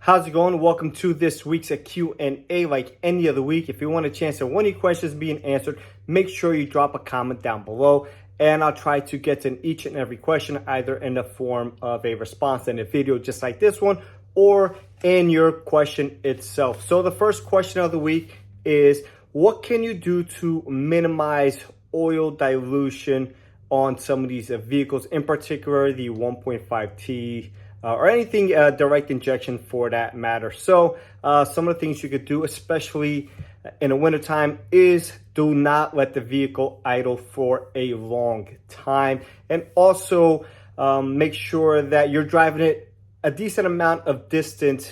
How's it going? Welcome to this week's Q&A. Like any other week, if you want a chance at one of your questions being answered, make sure you drop a comment down below, and I'll try to get to each and every question either in the form of a response in a video just like this one or in your question itself. So the first question of the week is, what can you do to minimize oil dilution on some of these vehicles, in particular the 1.5T or anything direct injection for that matter? So some of the things you could do, especially in the wintertime, is do not let the vehicle idle for a long time, and also make sure that you're driving it a decent amount of distance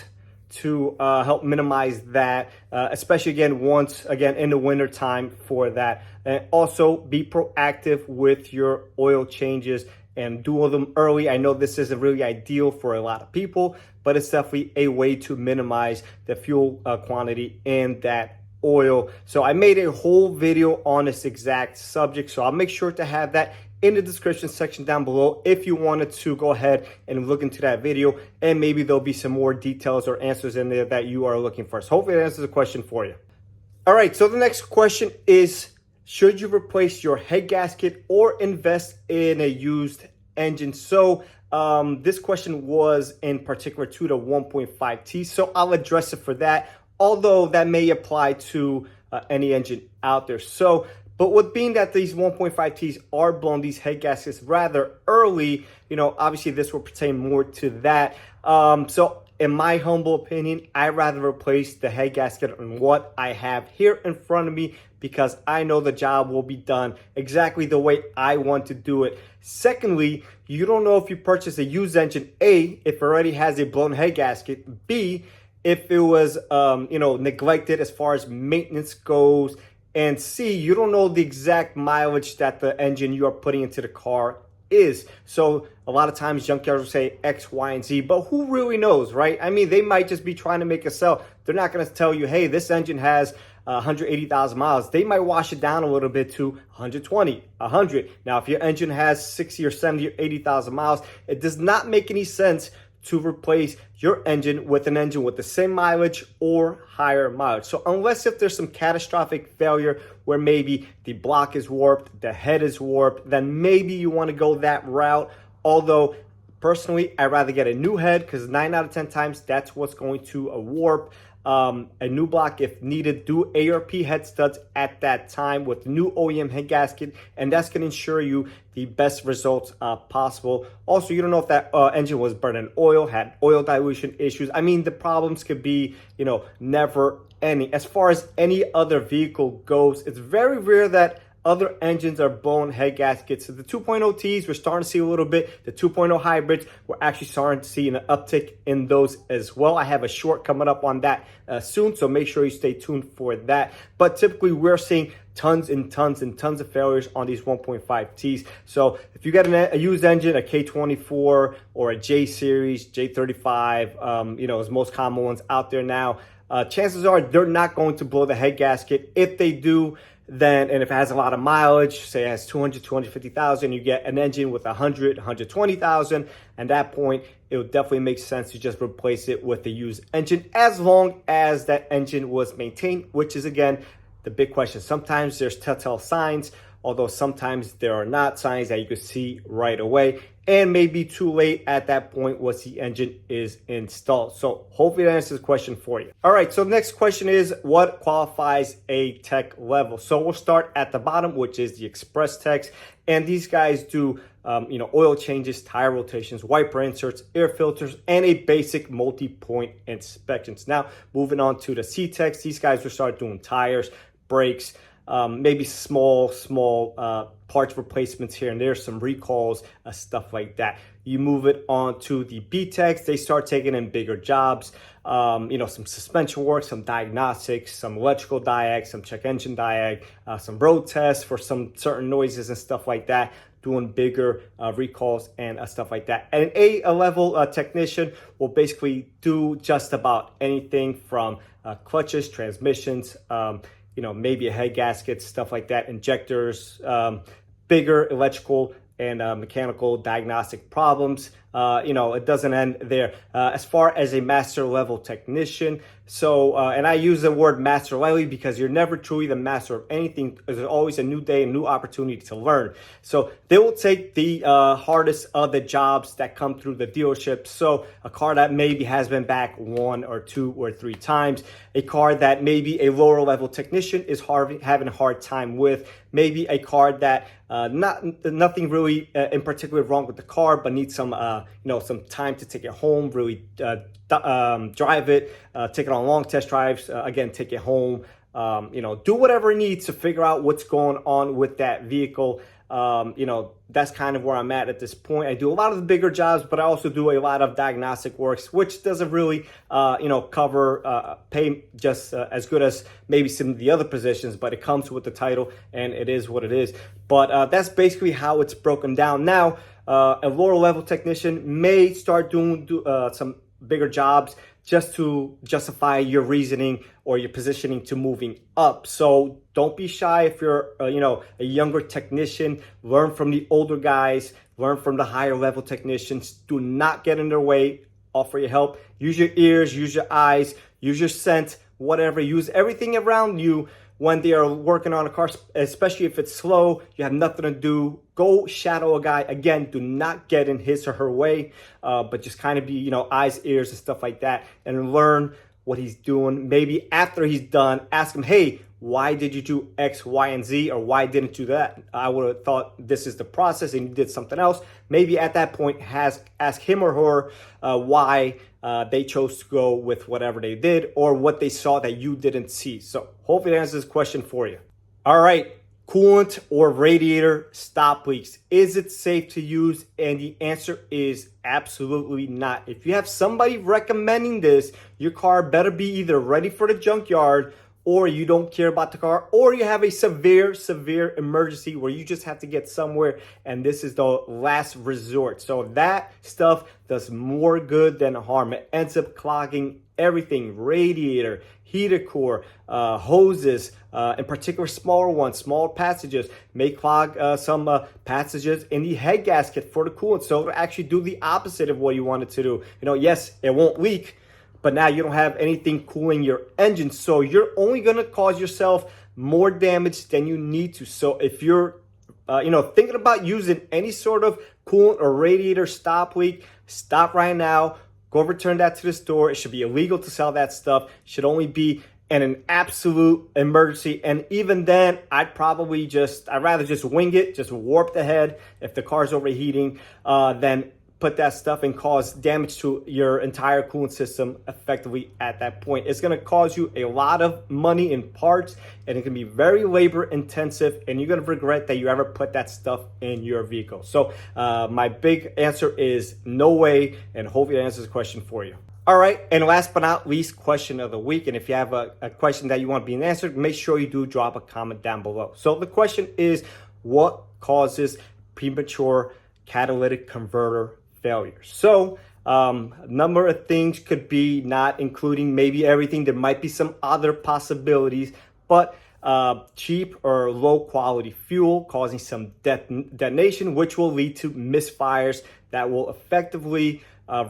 to help minimize that, especially once again in the winter time for that. And also be proactive with your oil changes and do them early. I know this isn't really ideal for a lot of people, but it's definitely a way to minimize the fuel quantity in that oil. So I made a whole video on this exact subject, so I'll make sure to have that in the description section down below if you wanted to go ahead and look into that video, and maybe there'll be some more details or answers in there that you are looking for. So hopefully that answers the question for you. All right, so the next question is, should you replace your head gasket or invest in a used engine? So this question was in particular to the 1.5T, so I'll address it for that, although that may apply to any engine out there. So, but with being that these 1.5Ts are blowing these head gaskets rather early, obviously this will pertain more to that. So in my humble opinion, I'd rather replace the head gasket on what I have here in front of me, because I know the job will be done exactly the way I want to do it. Secondly, you don't know if you purchase a used engine, A, if it already has a blown head gasket, B, if it was neglected as far as maintenance goes, and C, you don't know the exact mileage that the engine you are putting into the car is. So a lot of times junkyards will say X, Y, and Z, but who really knows, right? I mean, they might just be trying to make a sell. They're not going to tell you, hey, this engine has 180,000 miles. They might wash it down a little bit to 120, 100. Now, if your engine has 60 or 70 or 80,000 miles, it does not make any sense to replace your engine with an engine with the same mileage or higher mileage. So unless if there's some catastrophic failure where maybe the block is warped, the head is warped, then maybe you want to go that route. Although personally, I'd rather get a new head, because 9 out of 10 times that's what's going to warp. A new block if needed. Do ARP head studs at that time with new OEM head gasket, and that's going to ensure you the best results possible. Also, you don't know if that engine was burning oil, had oil dilution issues. I mean, the problems could be, never ending. As far as any other vehicle goes, it's very rare that other engines are blown head gaskets. So the 2.0Ts, we're starting to see a little bit. The 2.0 hybrids, we're actually starting to see an uptick in those as well. I have a short coming up on that soon, so make sure you stay tuned for that. But typically, we're seeing tons and tons and tons of failures on these 1.5Ts. So if you get a used engine, a K24 or a J Series, J35, is most common ones out there now, chances are they're not going to blow the head gasket. If they do, then, and if it has a lot of mileage, say it has 200, 250,000, you get an engine with 100, 120,000, at that point, it would definitely make sense to just replace it with a used engine, as long as that engine was maintained, which is, again, the big question. Sometimes there's telltale signs, although sometimes there are not signs that you can see right away, and maybe too late at that point once the engine is installed. So hopefully that answers the question for you. All right, so the next question is, what qualifies a tech level? So we'll start at the bottom, which is the express techs, and these guys do oil changes, tire rotations, wiper inserts, air filters, and a basic multi-point inspections. Now, moving on to the C techs, these guys will start doing tires, brakes, maybe small parts replacements here and there, some recalls, stuff like that. You move it on to the B techs, they start taking in bigger jobs, some suspension work, some diagnostics, some electrical diag, some check engine diag, some road tests for some certain noises and stuff like that, doing bigger recalls and stuff like that. And an A level technician will basically do just about anything from clutches, transmissions, maybe a head gasket, stuff like that, injectors, bigger electrical and mechanical diagnostic problems. It doesn't end there. As far as a master level technician, and I use the word master lightly because you're never truly the master of anything. There's always a new day, a new opportunity to learn. So they will take the hardest of the jobs that come through the dealership. So a car that maybe has been back 1 or 2 or 3 times, a car that maybe a lower level technician is having a hard time with, maybe a car that nothing really in particular wrong with the car, but needs some time to take it home, really drive it, take it on long test drives, again, take it home, do whatever it needs to figure out what's going on with that vehicle. That's kind of where I'm at this point. I do a lot of the bigger jobs, but I also do a lot of diagnostic works, which doesn't really, cover, pay just as good as maybe some of the other positions, but it comes with the title and it is what it is. But that's basically how it's broken down. Now, a lower level technician may start doing some bigger jobs just to justify your reasoning or your positioning to moving up. So don't be shy if you're, a younger technician. Learn from the older guys. Learn from the higher level technicians. Do not get in their way. Offer your help. Use your ears. Use your eyes. Use your scent. Whatever. Use everything around you when they are working on a car, especially if it's slow, you have nothing to do. Go shadow a guy. Again, do not get in his or her way, but just kind of be, eyes, ears, and stuff like that, and learn what he's doing. Maybe after he's done, ask him, hey, why did you do X, Y, and Z, or why didn't you do that? I would have thought this is the process and you did something else. Maybe at that point, ask him or her why they chose to go with whatever they did or what they saw that you didn't see. So hopefully that answers this question for you. All right, coolant or radiator stop leaks. Is it safe to use? And the answer is absolutely not. If you have somebody recommending this, your car better be either ready for the junkyard, or you don't care about the car, or you have a severe emergency where you just have to get somewhere and this is the last resort. So that stuff does more good than harm. It ends up clogging everything: radiator, heater core, hoses, in particular smaller ones, small passages, may clog some passages in the head gasket for the coolant. So it'll actually do the opposite of what you want it to do. Yes, it won't leak, but now you don't have anything cooling your engine. So you're only going to cause yourself more damage than you need to. So if you're, thinking about using any sort of coolant or radiator stop leak, stop right now. Go return that to the store. It should be illegal to sell that stuff. It should only be in an absolute emergency. And even then, I'd rather just wing it, just warp the head if the car's overheating, than put that stuff and cause damage to your entire coolant system effectively at that point. It's going to cause you a lot of money in parts, and it can be very labor intensive, and you're going to regret that you ever put that stuff in your vehicle. So my big answer is no way, and hopefully that answers the question for you. All right, and last but not least, question of the week. And if you have a question that you want being answered, make sure you do drop a comment down below. So the question is, what causes premature catalytic converter failures? So a number of things could be, not including maybe everything. There might be some other possibilities, but cheap or low quality fuel causing some detonation, which will lead to misfires that will effectively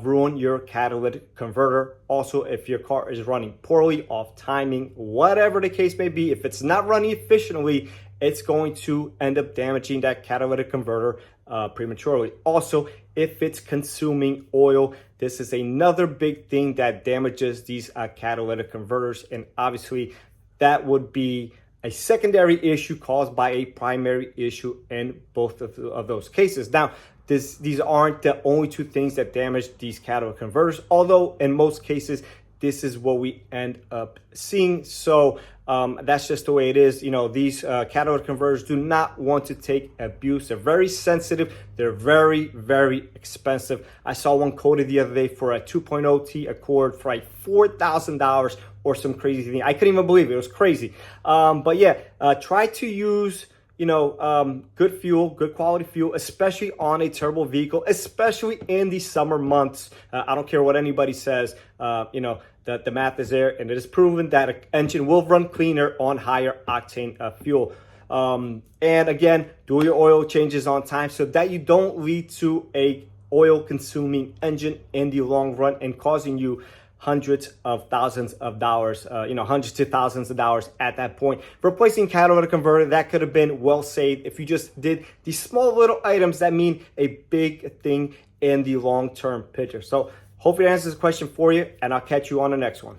ruin your catalytic converter. Also, if your car is running poorly, off timing, whatever the case may be, if it's not running efficiently, it's going to end up damaging that catalytic converter prematurely. Also, if it's consuming oil, this is another big thing that damages these catalytic converters. And obviously, that would be a secondary issue caused by a primary issue in both of those cases. Now, these aren't the only two things that damage these catalytic converters, although in most cases, this is what we end up seeing. So that's just the way it is. These catalytic converters do not want to take abuse. They're very sensitive. They're very, very expensive. I saw one quoted the other day for a 2.0 T Accord for like $4,000 or some crazy thing. I couldn't even believe it. It was crazy. But yeah, try to use good fuel, good quality fuel, especially on a turbo vehicle, especially in the summer months. I don't care what anybody says, that the math is there, and it is proven that an engine will run cleaner on higher octane fuel. And again, do your oil changes on time so that you don't lead to a oil consuming engine in the long run and causing you hundreds of thousands of dollars, hundreds to thousands of dollars at that point. Replacing catalytic converter, that could have been well saved if you just did these small little items that mean a big thing in the long-term picture. So hopefully I answered this question for you, and I'll catch you on the next one.